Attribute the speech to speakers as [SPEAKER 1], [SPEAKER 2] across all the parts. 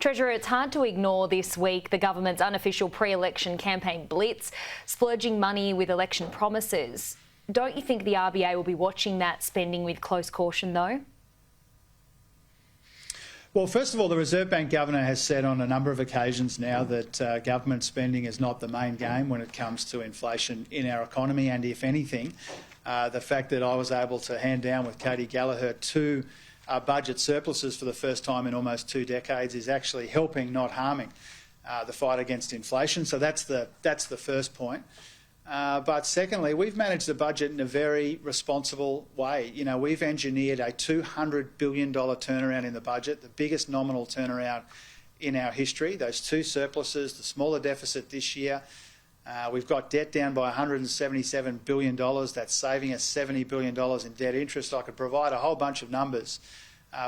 [SPEAKER 1] Treasurer, it's hard to ignore this week the government's unofficial pre-election campaign blitz, splurging money with election promises. Don't you think the RBA will be watching that spending with close caution, though?
[SPEAKER 2] Well, first of all, the Reserve Bank Governor has said on a number of occasions now that government spending is not the main game when it comes to inflation in our economy, and if anything, the fact that I was able to hand down with Katie Gallagher two budget surpluses for the first time in almost 2 decades is actually helping, not harming, the fight against inflation. So that's the first point. But secondly, we've managed the budget in a very responsible way. You know, we've engineered a $200 billion turnaround in the budget, the biggest nominal turnaround in our history. Those two surpluses, the smaller deficit this year. We've got debt down by $177 billion. That's saving us $70 billion in debt interest. I could provide a whole bunch of numbers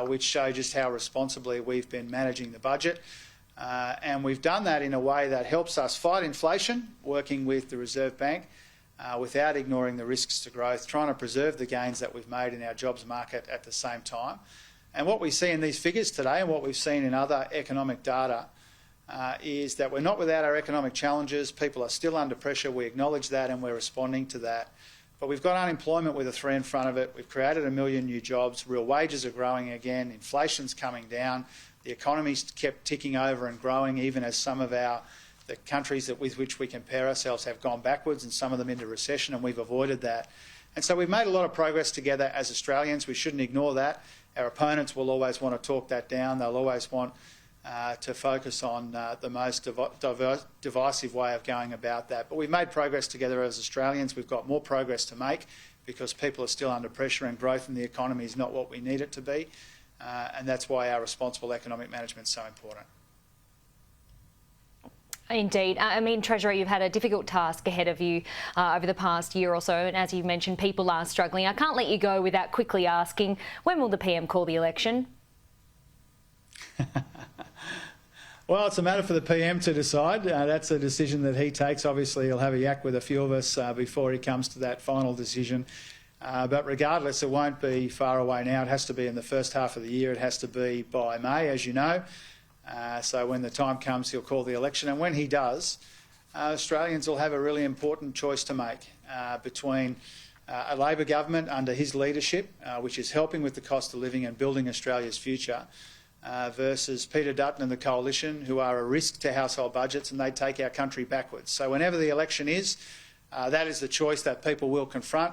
[SPEAKER 2] which show just how responsibly we've been managing the budget. And we've done that in a way that helps us fight inflation, working with the Reserve Bank without ignoring the risks to growth, trying to preserve the gains that we've made in our jobs market at the same time. And what we see in these figures today and what we've seen in other economic data is that we're not without our economic challenges. People are still under pressure. We acknowledge that and we're responding to that. But we've got unemployment with a 3 in front of it. We've created 1 million new jobs. Real wages are growing again. Inflation's coming down. The economy's kept ticking over and growing, even as some of the countries with which we compare ourselves have gone backwards and some of them into recession, and we've avoided that. And so we've made a lot of progress together as Australians. We shouldn't ignore that. Our opponents will always want to talk that down. They'll always want to focus on the most divisive way of going about that. But we've made progress together as Australians. We've got more progress to make because people are still under pressure and growth in the economy is not what we need it to be. And that's why our responsible economic management is so important.
[SPEAKER 1] Indeed. I mean, Treasurer, you've had a difficult task ahead of you over the past year or so, and as you've mentioned, people are struggling. I can't let you go without quickly asking, when will the PM call the election?
[SPEAKER 2] Well, it's a matter for the PM to decide. That's a decision that he takes. Obviously, he'll have a yak with a few of us before he comes to that final decision. But regardless, it won't be far away now. It has to be in the first half of the year. It has to be by May, as you know. So when the time comes, he'll call the election. And when he does, Australians will have a really important choice to make between a Labor government under his leadership, which is helping with the cost of living and building Australia's future, versus Peter Dutton and the Coalition, who are a risk to household budgets and they take our country backwards. So whenever the election is, that is the choice that people will confront.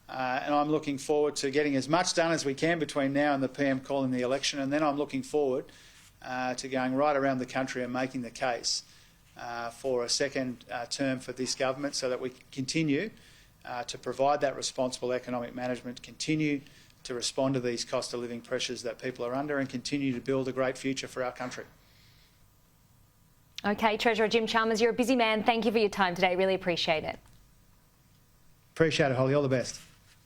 [SPEAKER 2] And I'm looking forward to getting as much done as we can between now and the PM calling the election, and then I'm looking forward to going right around the country and making the case for a second term for this government so that we can continue to provide that responsible economic management, continue to respond to these cost of living pressures that people are under and continue to build a great future for our country.
[SPEAKER 1] Okay, Treasurer Jim Chalmers, you're a busy man. Thank you for your time today. Really appreciate it.
[SPEAKER 2] Appreciate it, Holly. All the best.